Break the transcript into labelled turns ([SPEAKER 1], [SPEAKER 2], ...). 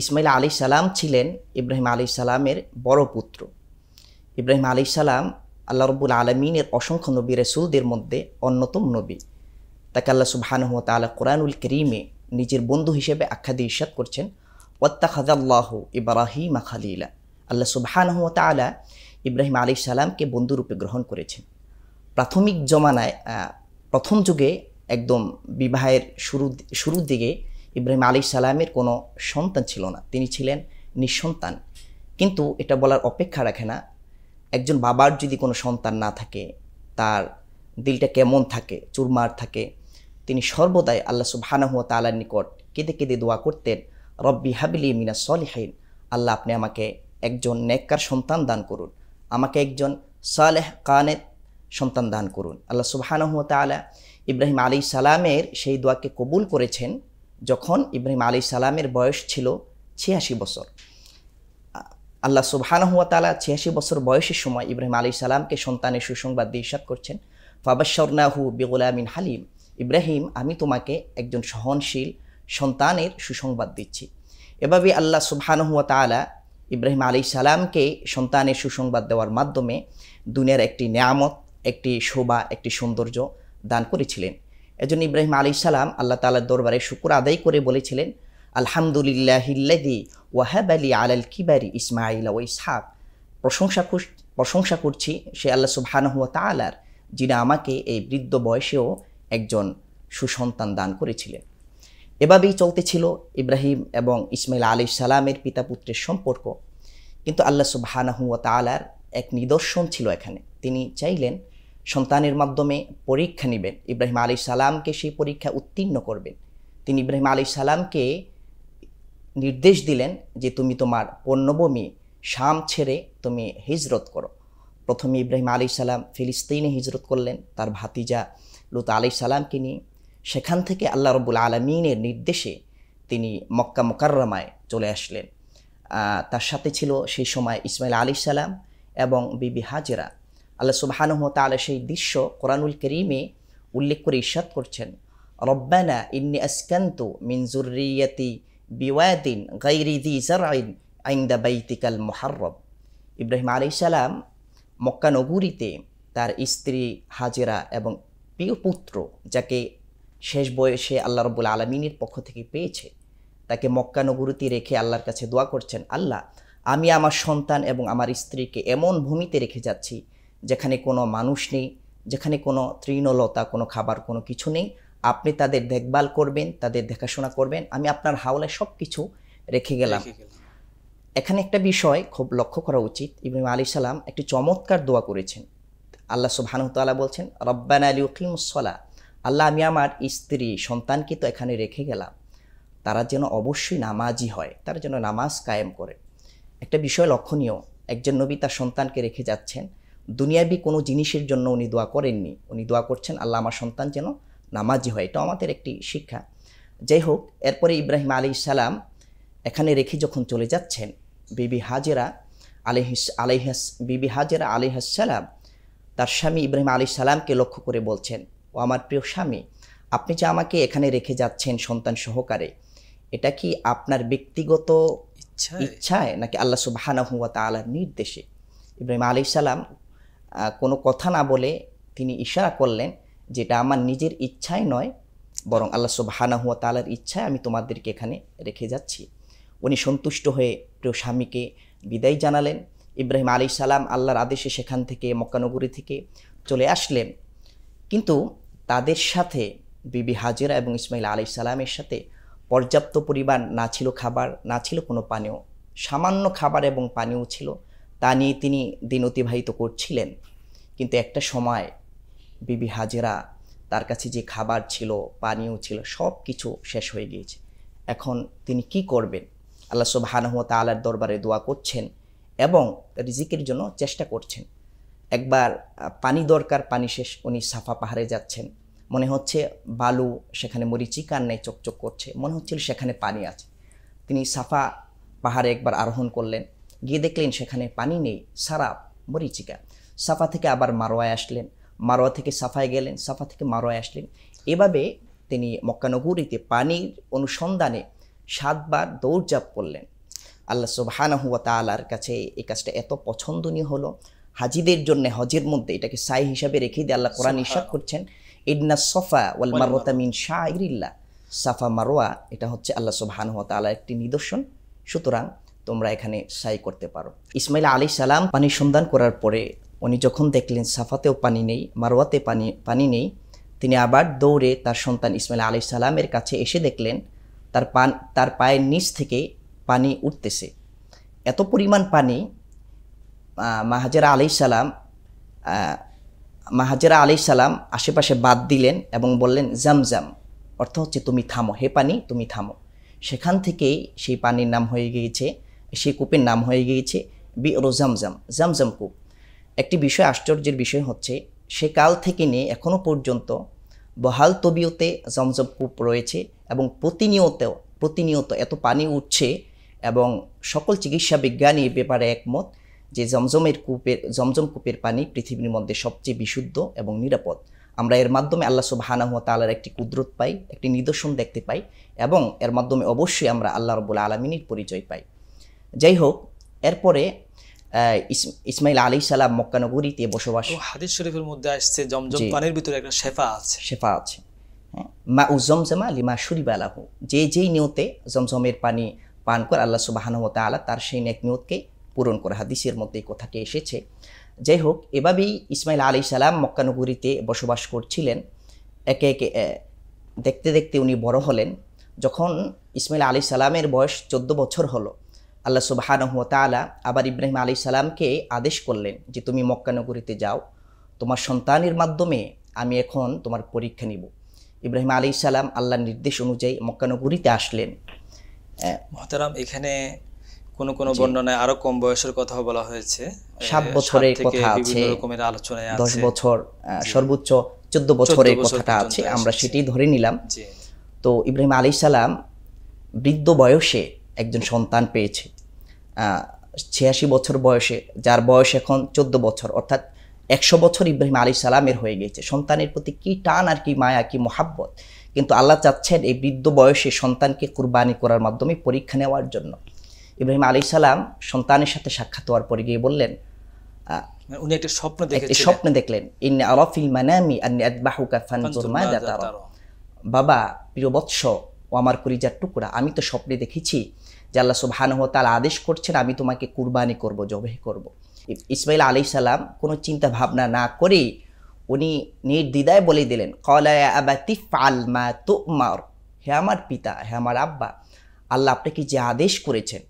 [SPEAKER 1] ইসমাইল আলাইহিস সালাম ছিলেন ইব্রাহিম আলাইহিস সালামের বড় পুত্র। ইব্রাহিম আলাইহিস সালাম আল্লাহ রাব্বুল আলামিনের অসংখ্য নবী রাসূলদের মধ্যে অন্যতম নবী। তাকে আল্লাহ সুবহানাহু ওয়া তাআলা কোরআনুল কারীমে নিজের বন্ধু হিসেবে আখ্যা দিয়ে ইরশাদ করছেন, ওয়াত্তাখাযাল্লাহু ইব্রাহিমা খালিলা। আল্লাহ সুবহানাহু ওয়া তাআলা ইব্রাহিম আলাইহিস সালামকে বন্ধুরূপে গ্রহণ করেছেন। প্রাথমিক জমানায় প্রথম যুগে একদম বিবাহের শুরুর দিকে ইব্রাহিম আলাইহিস সালামের কোনো সন্তান ছিল না, তিনি ছিলেন নিঃসন্তান। কিন্তু এটা বলার অপেক্ষা রাখে না, একজন বাবার যদি কোনো সন্তান না থাকে তার দিলটা কেমন থাকে, চুরমার থাকে। তিনি সর্বদাই আল্লাহ সুবহানাহু ওয়া তাআলার নিকট কেঁদে কেঁদে দোয়া করতেন, রব্বি হাবলি মিনাস সলিহিন, আল্লাহ আপনি আমাকে একজন নেককার সন্তান দান করুন, আমাকে একজন সালেহ কানেত সন্তান দান করুন। আল্লাহ সুবহানাহু ওয়া তাআলা ইব্রাহিম আলাইহিস সালামের সেই দোয়াকে কবুল করেছেন যখন ইব্রাহিম আলাইহিস সালামের বয়স ছিল 86 বছর। আল্লাহ সুবহানাহু ওয়া তাআলা 86 বছর বয়সের সময় ইব্রাহিম আলাইহিস সালামকে সন্তানের সুসংবাদ দিয়ে ইরশাদ করছেন, ফাবাশশারনাহু বিগুলামিন হালিম, ইব্রাহিম আমি তোমাকে একজন সহনশীল সন্তানের সুসংবাদ দিচ্ছি। এভাবে আল্লাহ সুবহানাহু ওয়া তাআলা ইব্রাহিম আলাইহিস সালামকে সন্তানের সুসংবাদ দেওয়ার মাধ্যমে দুনিয়ার একটি নিয়ামত, একটি শোভা, একটি সৌন্দর্য দান করেছিলেন। এজন্য ইব্রাহিম আলাইহিস সালাম আল্লাহ তাআলার দরবারে শুকর আদায় করে বলেছিলেন, আলহামদুলিল্লাহিল্লাযী ওয়াহাবা লি আলাল কিবারি ইসমাঈল ওয়া ইসহাক। প্রশংসা করছি সে আল্লাহ সুবহানাহু ওয়া তাআলার, যিনি আমাকে এই বৃদ্ধ বয়সেও একজন সুসন্তান দান করেছিলেন। এভাবেই চলতেছিল ইব্রাহিম এবং ইসমাঈল আলাইহিস সালামের পিতা পুত্রের সম্পর্ক। কিন্তু আল্লাহ সুবহানাহু ওয়া তাআলার এক নিদর্শন ছিল এখানে। তিনি চাইলেন সন্তানের মাধ্যমে পরীক্ষা নেবেন, ইব্রাহিম আলাইহিস সালামকে সেই পরীক্ষা উত্তীর্ণ করবেন। তিনি ইব্রাহিম আলাইহিস সালামকে নির্দেশ দিলেন যে তুমি তোমার পণ্যভূমি শাম ছেড়ে তুমি হিজরত করো। প্রথমে ইব্রাহিম আলাইহিস সালাম ফিলিস্তিনে হিজরত করলেন তার ভাতিজা লূত আলাইহিস সালামকে নিয়ে। সেখান থেকে আল্লাহ রাব্বুল আলামিনের নির্দেশে তিনি মক্কা মুকাররমায় চলে আসলেন। তার সাথে ছিল সেই সময় ইসমাঈল আলাইহিস সালাম এবং বিবি হাজেরা। আল্লাহ সুবহানাহু ওয়া তাআলা সেই দৃশ্য কোরআনুল কারীমে উল্লেখ করে ইরশাদ করছেন, রব্বানা ইন্নী আসকানতু মিন যুররিয়্যাতি বিওয়াদিন গায়রি যী যারইন ইনদা বাইতিকাল মুহাররম। ইব্রাহিম আলাইহিস সালাম মক্কা নগরীতে তার স্ত্রী হাজেরা এবং প্রিয় পুত্র, যাকে শেষ বয়সে আল্লাহ রাব্বুল আলামিনের পক্ষ থেকে পেয়েছে, তাকে মক্কা নগরীতে রেখে আল্লাহর কাছে দোয়া করছেন, আল্লাহ আমি আমার সন্তান এবং আমার স্ত্রীকে এমন ভূমিতে রেখে যাচ্ছি যেখানে কোনো মানুষ নেই, যেখানে কোনো তৃণলতা, কোনো খাবার, কোনো কিছু নেই। আপনি তাদের দেখভাল করবেন, তাদের দেখাশোনা করবেন, আমি আপনার হাওলায় সব কিছু রেখে গেলাম। এখানে একটা বিষয় খুব লক্ষ্য করা উচিত, ইব্রাহিম আলাইহিস সালাম একটি চমৎকার দোয়া করেছেন। আল্লাহ সুবহানাহু ওয়া তাআলা বলছেন, রব্বানা লিউকিমুস সালাহ, আল্লাহ আমি আমার স্ত্রী সন্তানকে তো এখানে রেখে গেলাম, তারা যেন অবশ্যই নামাজি হয়, তারা যেন নামাজ কায়েম করে। একটা বিষয় লক্ষণীয়, একজন নবী তার সন্তানকে রেখে যাচ্ছেন, দুনিয়াবি কোনো জিনিসের জন্য উনি দোয়া করেননি, উনি দোয়া করছেন আল্লাহ আমার সন্তান যেন নামাজি হয়। এটা আমাদের একটি শিক্ষা। যাই হোক, এরপরে ইব্রাহিম আলাইহিস সালাম এখানে রেখে যখন চলে যাচ্ছেন, বিবি হাজেরা আলাইহিস সালাম তার স্বামী ইব্রাহিম আলাইহিস সালামকে লক্ষ্য করে বলছেন, ও আমার প্রিয় স্বামী, আপনি যে আমাকে এখানে রেখে যাচ্ছেন সন্তান সহকারে, এটা কি আপনার ব্যক্তিগত ইচ্ছায় নাকি আল্লাহ সুবহানাহু ওয়া তাআলার নির্দেশে? ইব্রাহিম আলাইহিস সালাম কোনো কথা না বলে তিনি ইশারা করলেন যে এটা আমার নিজের ইচ্ছায় নয়, বরং আল্লাহ সুবহানাহু ওয়া তাআলার ইচ্ছায় আমি তোমাদেরকে এখানে রেখে যাচ্ছি। উনি সন্তুষ্ট হয়ে প্রিয় স্বামীকে বিদায় জানালেন। ইব্রাহিম আলাইহিস সালাম আল্লাহর আদেশে সেখান থেকে মক্কা নগরী থেকে চলে আসলেন। কিন্তু তাদের সাথে বিবি হাজেরা এবং ইসমাঈল আলাইহিস সালামের সাথে পর্যাপ্ত পরিমাণ না ছিল খাবার, না ছিল কোনো পানীয়, সামান্য খাবার এবং পানীয় ছিল, তা নিয়ে তিনি দিন অতিবাহিত করছিলেন। কিন্তু একটা সময় বিবি হাজেরা, তার কাছে যে খাবার ছিল, পানীয় ছিল, সব কিছু শেষ হয়ে গিয়েছে। এখন তিনি কি করবেন? আল্লাহ সুবহানাহু ওয়া তাআলার দরবারে দোয়া করছেন এবং রিজিকের জন্য চেষ্টা করছেন। একবার পানি দরকার, পানি শেষ, উনি সাফা পাহাড়ে যাচ্ছেন, মনে হচ্ছে বালু সেখানে মরিচিকার নেই চকচক করছে, মনে হচ্ছিল সেখানে পানি আছে। তিনি সাফা পাহাড়ে একবার আরোহণ করলেন, গিয়ে দেখলেন সেখানে পানি নেই, সারাপ, মরিচিকা। সাফা থেকে আবার মারোয়ায় আসলেন, মারোয়া থেকে সাফায় গেলেন, সাফা থেকে মারোয়ায় আসলেন। এভাবে তিনি মক্কা নগরীতে পানির অনুসন্ধানে 7 বার দৌড়ঝাঁপ করলেন। আল্লাহ সুবহানাহু ওয়া তাআলার কাছে এই কাজটা এত পছন্দনীয় হলো, হাজিদের জন্য হজের মধ্যে এটাকে সাই হিসাবে রেখে দিয়ে আল্লাহ কোরআন ইরশাদ করছেন, ইন্না সফা ওয়াল মারওয়াতা মিন শাইরিল্লাহ। সাফা মারওয়া এটা হচ্ছে আল্লাহ সুবহানাহু ওয়া তাআলার একটি নিদর্শন, সুতরাং তোমরা এখানে সাই করতে পারো। ইসমাইল আলাইহিস সালাম পানির সন্ধান করার পরে উনি যখন দেখলেন সাফাতেও পানি নেই, মারওয়াতে পানি নেই, তিনি আবার দৌড়ে তার সন্তান ইসমাইল আলাইহিস সালামের কাছে এসে দেখলেন তার পায়ের নিচ থেকে পানি উঠতেছে। এত পরিমাণ পানি হাজেরা আলাইহিস সালাম আশেপাশে বাদ দিলেন এবং বললেন জামজাম, অর্থ হচ্ছে তুমি থামো, হে পানি তুমি থামো। সেখান থেকেই সেই পানির নাম হয়ে গিয়েছে, সেই কূপের নাম হয়ে গিয়েছে বি'রু জামজাম, জামজাম কূপ। একটি বিষয়, আশ্চর্যের বিষয় হচ্ছে সে কাল থেকে নিয়ে এখনও পর্যন্ত বহাল তবিয়তে জমজম কূপ রয়েছে এবং প্রতিনিয়ত এত পানি উঠছে এবং সকল চিকিৎসা বিজ্ঞানী এ ব্যাপারে একমত যে জমজম কূপের পানি পৃথিবীর মধ্যে সবচেয়ে বিশুদ্ধ এবং নিরাপদ। আমরা এর মাধ্যমে আল্লাহ সুবহানাহু ওয়া তাআলার একটি কুদরত পাই, একটি নিদর্শন দেখতে পাই এবং এর মাধ্যমে অবশ্যই আমরা আল্লাহ রাব্বুল আলামিনের পরিচয় পাই। যাই হোক, এরপরে ইসমাইল আলাইহিস সালাম মক্কা নগরীতে বসবাস।
[SPEAKER 2] হাদিস শরীফের মধ্যে আসছে জমজম পানির ভিতরে একটা শেফা আছে।
[SPEAKER 1] মাউ জমজমা লিমা শুরিবা লাহু, যেই নিয়তে জমজমের পানি পান করে আল্লাহ সুবহানাহু ওয়া তাআলা তার সেই নেক নিয়তকে পূরণ করে, হাদিসের মধ্যে এই কথাটি এসেছে। যাই হোক, এভাবেই ইসমাইল আলাইহিস সালাম মক্কা নগরীতে বসবাস করছিলেন। একে একে দেখতে দেখতে উনি বড় হলেন। যখন ইসমাইল আলাইহিস সালামের বয়স 14 বছর হলো, আল্লাহ সুবহানাহু ওয়া তাআলা আবার ইব্রাহিম আলাইহিস সালামকে আদেশ করলেন যে তুমি মক্কা নগরীতে যাও, তোমার সন্তানের মাধ্যমে আমি এখন তোমার পরীক্ষা নিব। ইব্রাহিম আলাইহিস সালাম আল্লাহর নির্দেশ অনুযায়ী মক্কা নগরীতে আসলেন।
[SPEAKER 2] মুহতারাম, এখানে কোন বর্ণনায় আরো কম বয়সের কথা বলা হয়েছে,
[SPEAKER 1] 7 বছরের কথা আছে,
[SPEAKER 2] বিভিন্ন রকমের আলোচনায় আছে,
[SPEAKER 1] 10 বছর, সর্বোচ্চ 14 বছরের কথাটা আছে, আমরা সেটাই ধরে নিলাম। তো ইব্রাহিম আলাইহিস সালাম বৃদ্ধ বয়সে একজন সন্তান পেয়েছে, 86 বছর বয়সে, যার বয়স এখন 14 বছর, অর্থাৎ 100 বছর ইব্রাহিম আলাইহিস সালামের হয়ে গেছে। সন্তানের প্রতি কি টান আর কি মায়া, কি মোহাব্বত, কিন্তু আল্লাহ চাচ্ছেন এই বৃদ্ধ বয়সে সন্তানকে কুরবানি করার মাধ্যমে পরীক্ষা নেওয়ার জন্য। ইব্রাহিম আলাইহিস সালাম সন্তানের সাথে সাক্ষাৎ হওয়ার পরে গিয়ে বললেন,
[SPEAKER 2] উনি একটা
[SPEAKER 1] স্বপ্ন দেখলেন, ইন্নী আরা ফিল মানামি আন্নী আযবাহুকা ফানজুর মাযা তারা। বাবা, প্রিয় বৎস ও আমার কলিজার টুকরা, আমি তো স্বপ্নে দেখেছি যে আল্লাহ সুবহানাহু ওয়া তাআলা আদেশ করছেন আমি তোমাকে কুরবানি করব, জবাহ করব। ইসমাইল আলাইহিস সালাম কোনো চিন্তা ভাবনা না করে উনি নির্দ্বিধায় বলে দিলেন, ক্বালা ইয়া আবাতি ফাল মা তুমার, হে আমার পিতা, হে আমার আব্বা, আল্লাহ আপনাকে যে আদেশ করেছেন